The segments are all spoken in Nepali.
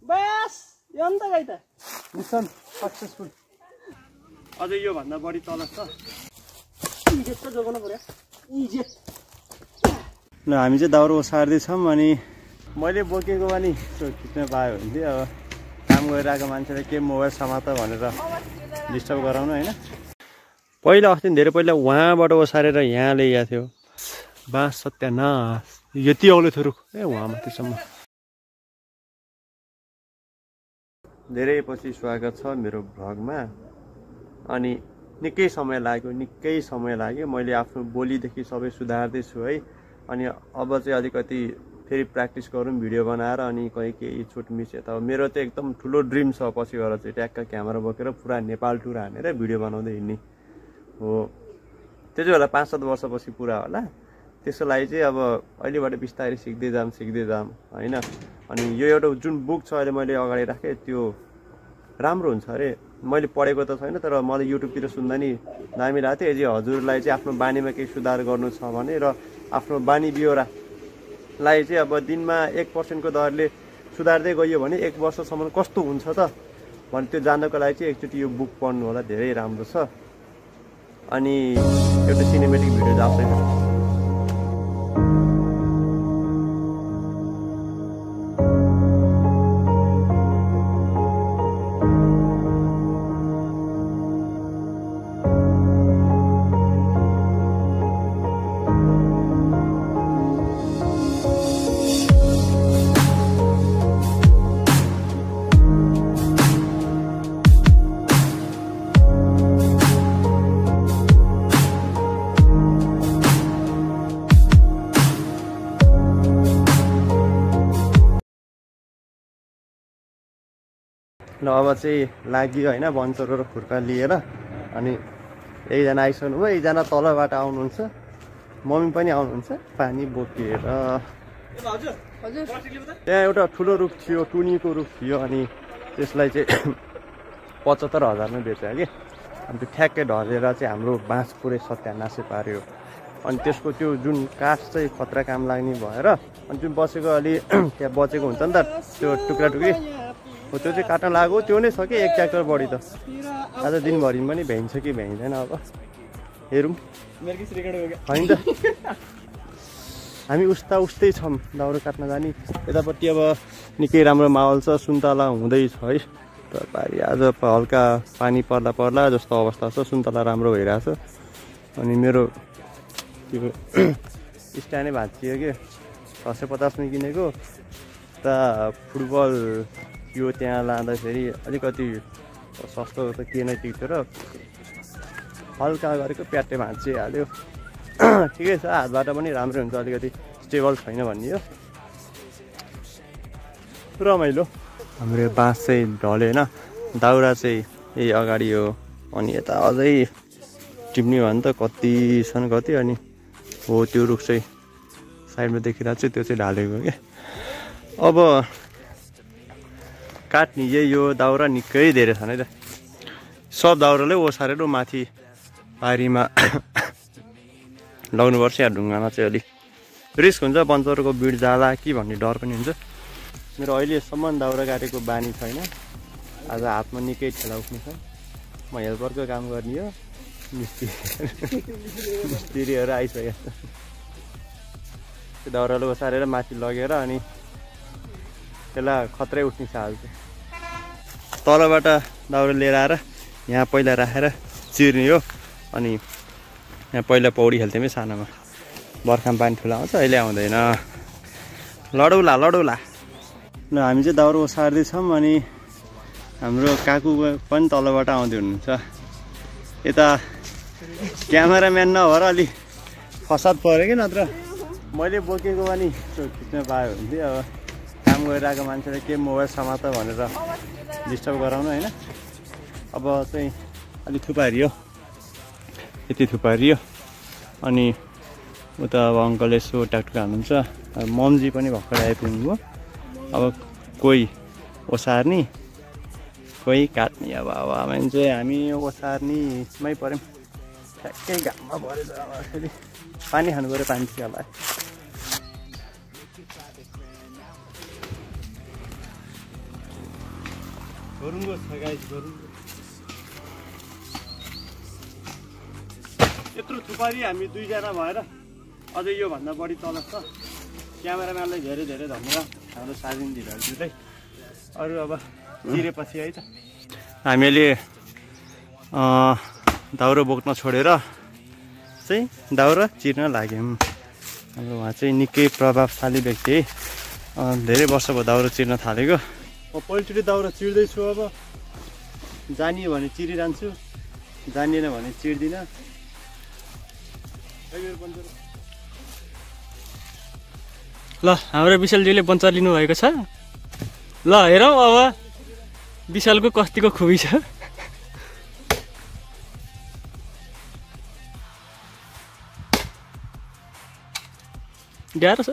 बस यो अन्त गाई त मिसन सक्सेसफुल। अझै यो भन्दा बढी तल छ। इज्जत त जोगाउनु पर्यो। इज्जत। ल हामी चाहिँ दाउरा ओसार्दै छौँ अनि मैले बोकेको पनि खिच्न पायो भने चाहिँ अब काम गरिरहेको मान्छेले के मोबाइल समात भनेर डिस्टर्ब गराउनु होइन। पहिला अस्ति धेरै पहिला उहाँबाट ओसारेर यहाँ ल्याइएको थियो। बाँस सत्यानाश यति औलो थियो रुख उहाँ माथिसम्म। धेरै पछि स्वागत छ मेरो भ्लगमा। अनि निकै समय लाग्यो मैले आफ्नो बोलीदेखि सबै सुधार्दैछु है। अनि अब चाहिँ अलिकति फेरि प्र्याक्टिस गरौँ भिडियो बनाएर अनि कहीँ केही छुट मिस यता। मेरो चाहिँ एकदम ठुलो ड्रिम छ पछि गएर चाहिँ ट्याक्क क्यामेरा बोकेर पुरा नेपाल टुर हानेर भिडियो बनाउँदै हिँड्ने हो। त्यो चाहिँ होला 5-7 वर्षपछि पुरा होला। त्यसको लागि चाहिँ अब अहिलेबाट बिस्तारै सिक्दै जाम होइन। अनि यो एउटा जुन बुक छ अहिले मैले अगाडि राखेँ त्यो राम्रो हुन्छ अरे। मैले पढेको त छैन तर मलाई युट्युबतिर सुन्दा नि दामी लाग्थ्यो। यदि हजुरलाई चाहिँ आफ्नो बानीमा केही सुधार गर्नु छ भने र आफ्नो बानी बिहोरालाई चाहिँ अब दिनमा 1% को दरले सुधार्दै गयो भने 1 वर्षसम्म कस्तो हुन्छ त भने त्यो जान्नको लागि चाहिँ एकचोटि यो बुक पढ्नु होला, धेरै राम्रो छ। अनि एउटा सिनेमेटिक भिडियो जान्छ। ल अब चाहिँ लाग्यो होइन बन्चरो र खुर्का लिएर। अनि एकजना आइसक्नु भयो, एकजना तलबाट आउनुहुन्छ, मम्मी पनि आउनुहुन्छ पानी बोकेर। त्यहाँ एउटा ठुलो रुख थियो, टुनीको रुख थियो अनि त्यसलाई चाहिँ 75,000मा बेच्यो कि। अनि त्यो ठ्याक्कै ढलेर चाहिँ हाम्रो बाँस पुरै सत्यानासै पार्यो। अनि त्यसको त्यो जुन काठ चाहिँ खतरा काम लाग्ने भएर अनि जुन बसेको अलि त्यहाँ बचेको हुन्छ नि त त्यो टुक्रा टुक्री हो त्यो चाहिँ काट्न लाग्यो। त्यो नै छ कि 1 ट्र्याक्टर बढी त। आज दिनभरि पनि भ्याइन्छ कि भ्याइँदैन अब हेरौँ होइन त। हामी उस्तै छौँ दाउरा काट्न जाने। यतापट्टि अब निकै राम्रो माहौल छ, सुन्तला हुँदैछ है। तरकारी आज हल्का पानी पर्ला जस्तो अवस्था छ। सुन्तला राम्रो भइरहेछ। अनि मेरो त्यो स्ट्यान्डै भाँचियो कि 650मा किनेको त फुटबल यो त्यहाँ लाँदाखेरि अलिकति सस्तो त के नै टिक्थ्यो र हल्का गरेको प्याट्टे भाँचिहाल्यो। ठिकै छ, हातबाट पनि राम्रो हुन्छ, अलिकति स्टेबल छैन भन्ने हो। रमाइलो। हाम्रो बाँस चाहिँ ढलेन, दाउरा चाहिँ यही अगाडि हो। अनि यता अझै टिप्ने भयो भने त कति छन् कति। अनि हो त्यो रुख चाहिँ साइडमा देखिरहेको चाहिँ त्यो चाहिँ ढालेको क्या। अब काट्ने यही यो दाउरा निकै धेरै छन् है त। सब दाउराले ओसारेर माथि पारीमा लगाउनुपर्छ। या ढुङ्गामा चाहिँ अलिक रिस्क हुन्छ, बन्चरको बिड जाला कि भन्ने डर पनि हुन्छ। मेरो अहिलेसम्म दाउरा काटेको बानी छैन। आज हातमा निकै ठेला उठ्ने छ। म हेल्परको काम गर्ने हो। मिस्त्रीहरू आइसकेको छ। त्यो दाउराले ओसारेर माथि लगेर अनि त्यसलाई खत्रै उठ्ने छ आज चाहिँ। तलबाट दाउरा लिएर आएर यहाँ पहिला राखेर चिर्ने हो। अनि यहाँ पहिला पौडी खेल्थ्यौँ सानोमा। बर्खामा पानी ठुलो आउँछ, अहिले आउँदैन। लडौला ल हामी चाहिँ दाउरा ओसार्दैछौँ। अनि हाम्रो काकु पनि तलबाट आउँदै हुनुहुन्छ। यता क्यामेराम्यान नभएर अलि फसाद पऱ्यो कि, नत्र मैले बोकेको पनि खिच्न पायो भने चाहिँ अब काम गरिरहेको मान्छेले के मोबाइल समात भनेर डिस्टर्ब गराउनु होइन। अब चाहिँ अलि थुपारियो, यति थुपारियो। अनि उता अब अङ्कलले यसो ट्याक्टुक हाल्नुहुन्छ। मम्जी पनि भर्खर आइपुग्नु भयो। अब कोही ओसार्ने कोही काट्ने। अब मान्छे हामी ओसार्नेमै पऱ्यौँ। ठ्याक्कै घाममा परेछ। अब फेरि पानी खानु पऱ्यो, पानी होला। गरुङ्गो छ गाइस गरुङ्गो यत्रो थुपारी हामी दुईजना भएर अझै यो भन्दा बढी तल छ क्यामेराम्यानलाई धेरै धेरै धन्यवाद हाम्रो साजिन दिदीहरुलाई अरु अब चिरेपछि है त हामीले दाउरो बोक्न छोडेर चाहिँ दाउरा चिर्न लाग्यौँ अब उहाँ चाहिँ निकै प्रभावशाली व्यक्ति धेरै वर्ष भयो दाउरा चिर्न थालेको म पहिलोचोटि दाउरा चिर्दैछु अब जानियो भने चिरिरहन्छु जानिएन भने चिर्दिनँ ल हाम्रो विशालजीले पञ्चर लिनु भएको छ ल हेरौँ अब विशालको कस्तिको खुबी छ गाह्रो छ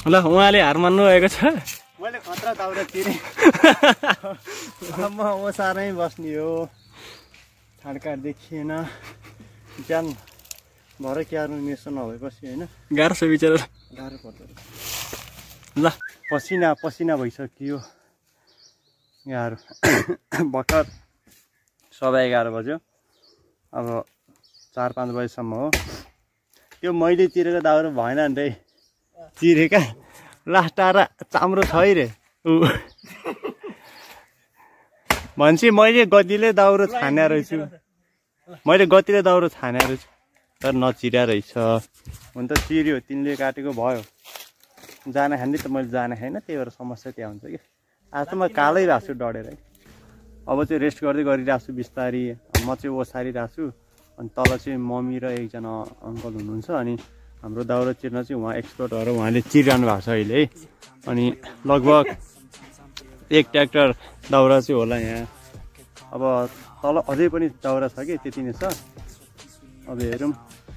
ल उहाँले हार मान्नु भएको छ मैले खतरा दाउरा चिरेँ म ओसारै बस्ने हो छाडकाट देखिएन ज्यान भरे क्यार्नु मेसो नभएपछि होइन गाह्रो छ बिचरा गाह्रो पर्छ ल पसिना पसिना भइसक्यो यहाँ भर्खर 11:15 बज्यो अब 4-5 बजेसम्म हो त्यो मैले चिरेको दाउरा भएन नि रे चिरेका लास्ट आएर चाम्रो छ है रे भन्छ मैले गतिले दाउरो छाने रहेछु तर नचिर्या रहेछ हुन त चिर्यो तिमीले काटेको भयो जान खाने त मैले जाने छैन त्यही भएर समस्या त्यहाँ हुन्छ कि आज त म कालै भएको छु डढेर अब चाहिँ रेस्ट गर्दै गरिरहेको छु बिस्तारी म चाहिँ ओसारिरहेको छु अनि तल चाहिँ मम्मी र एकजना अङ्कल हुनुहुन्छ अनि हाम्रो दाउरा चिर्न चाहिँ उहाँ एक्सपर्ट भएर उहाँले चिरिरहनु भएको छ अहिले अनि लगभग 1 ट्र्याक्टर दाउरा चाहिँ होला यहाँ अब तल अझै पनि दाउरा छ कि त्यति नै छ अब हेरौँ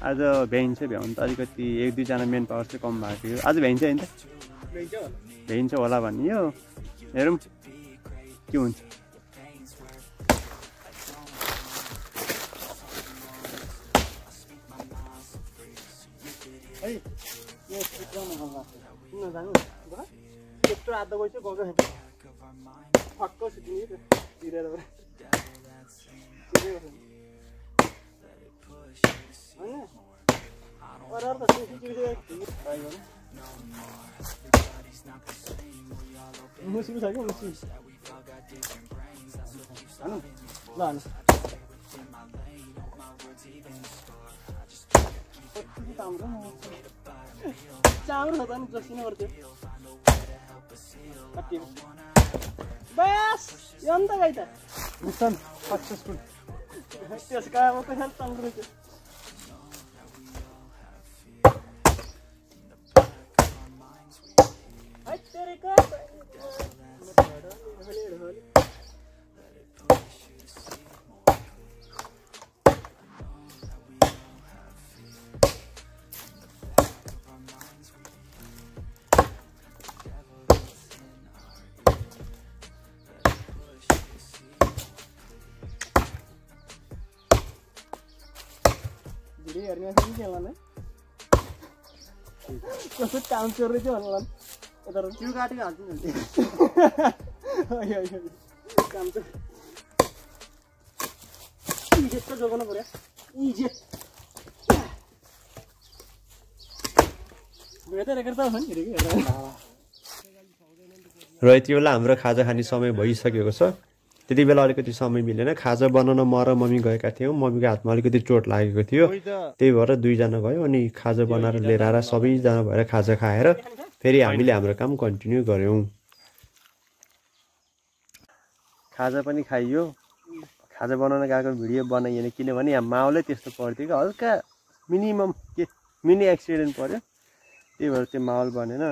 आज भ्याइन्छ भ्याउनु त अलिकति 1-2 जना मेन पावर चाहिँ कम भएको थियो आज भ्याइन्छ होइन त भ्याइन्छ होला भन्ने यो हेरौँ के हुन्छ है यो चित्राउनु मन लाग्छ किन जानु यत्रो आधा गइसक्यो गएको छैन फक्क सिक्ने चिरेर होइन अरू त मुसिब छ क्या मुसिब हानु ल हानु चाम्रो छ त नि जसिनै गर्थ्यो बस यो अन्त गाई त मिसन सक्सेसफुल त्यस कामको हेल्प चाम्रो थियो कसो काम चोर्दै थियो होला यता त्यो काटेको हाल्छु नि काम त इज्जत त जोगाउनु पर्यो इज्जत र यति बेला हाम्रो खाजा खाने समय भइसकेको छ त्यति बेला अलिकति समय मिलेन खाजा बनाउन म र मम्मी गएका थियौँ मम्मीको हातमा अलिकति चोट लागेको थियो त्यही भएर 2 जना गयो अनि खाजा बनाएर लिएर आएर सबैजना भएर खाजा खाएर फेरि हामीले हाम्रो काम कन्टिन्यू गर्यौँ खाजा पनि खाइयो खाजा बनाउन गएको भिडियो बनाइएन किनभने यहाँ माहौलै त्यस्तो पर्थ्यो कि हल्का मिनिमम के मिनी एक्सिडेन्ट पर्यो त्यही भएर त्यो माहौल बनेन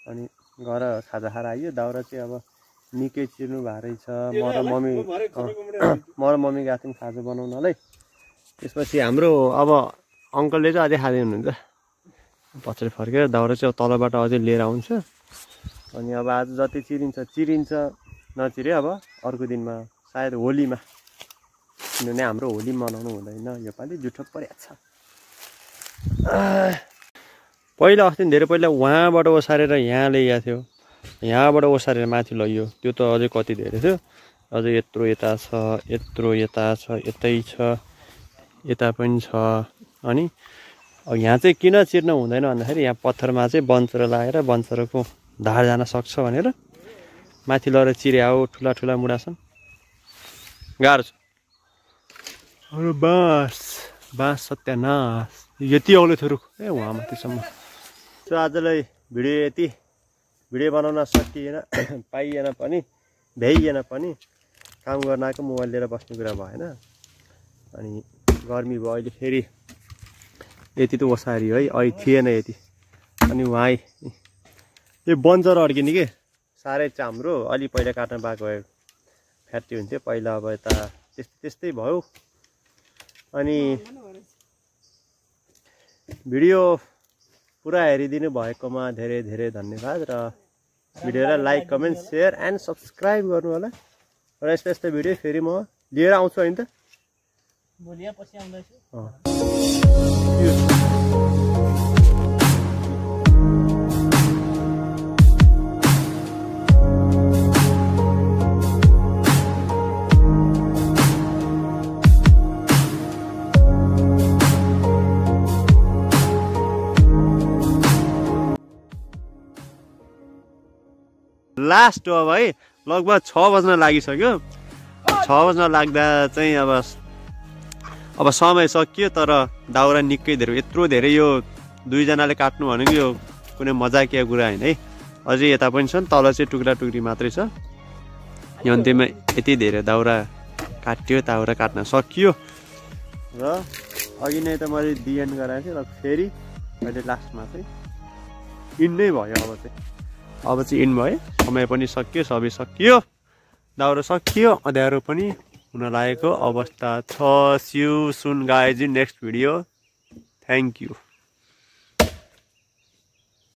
अनि घर खाजा खाएर आइयो दाउरा चाहिँ अब निकै चिर्नु भएको रहेछ म र मम्मी गएको थियौँ खाजा बनाउनलाई त्यसपछि हाम्रो अब अङ्कलले चाहिँ अझै खाँदै हुनुहुन्छ पछाडि फर्केर दाउरा चाहिँ तलबाट अझै लिएर आउँछ अनि अब आज जति चिरिन्छ नचिरे अब अर्को दिनमा सायद होलीमा किनभने हाम्रो होली मनाउनु हुँदैन योपालि जुठो परेको छ पहिला अस्ति धेरै पहिला उहाँबाट ओसारेर यहाँ ल्याइएको थियो, यहाँबाट ओसारेर माथि लगियो, त्यो त अझै कति धेरै थियो। अझै यत्रो यता छ, यत्रो यता छ, यतै छ, यता पनि छ। अनि यहाँ चाहिँ किन चिर्न हुँदैन भन्दाखेरि यहाँ पत्थरमा चाहिँ वनचरा लागेर वनचराको धार जान सक्छ भनेर माथि लगेर चिर्या हो। ठुला ठुला मुढा छन्, गाह्रो छ। अरू बाँस सत्यानाश, यति औले थियो रुख ए उहाँ माथिसम्म। सो आजलाई भिडियो यति, भिडियो बनाउन सकिएन, पाइएन पनि, भ्याइएन पनि, काम गर्न आएको मोबाइल लिएर बस्ने कुरा भएन। अनि गर्मी भयो अहिले फेरि यति त ओसारी है, अहिले थिएन यति। अनि उहाँ यो वनचरा अड्किने के साह्रै चाम्रो, अलि पहिला काट्न पाएको भए फ्याटी हुन्थ्यो। पहिला अब यता त्यस्तै भयो। अनि भिडियो पुरा हेरिदिनु भएकोमा धेरै धेरै धन्यवाद। र भिडियोलाई like, comment, share and subscribe गर्नु होला। र यस्तो भिडियो फेरि म लिएर आउँछु होइन त, भोलि पछि आउँदैछु। लास्ट हो अब है, लगभग 6 बज्न लागिसक्यो। 6 बज्न लाग्दा चाहिँ अब समय सकियो। तर दाउरा निकै धेरै, यत्रो धेरै यो दुईजनाले काट्नु भनेको यो कुनै मजाकिया कुरा होइन है। अझै यता पनि छन्, तल चाहिँ टुक्रा टुक्री मात्रै छ। यो अन्त्यमा यति धेरै दाउरा काट्यो, दाउरा काट्न सकियो। र अघि नै त मैले डिएन गराएको थिएँ, र फेरि अहिले लास्टमा चाहिँ इन नै भयो। अब चाहिँ इन भयो, समय पनि सकियो, सबै सकियो, दाउरा सकियो, अँध्यारो पनि हुन लागेको अवस्था छ। See you soon guys in next video. Thank you.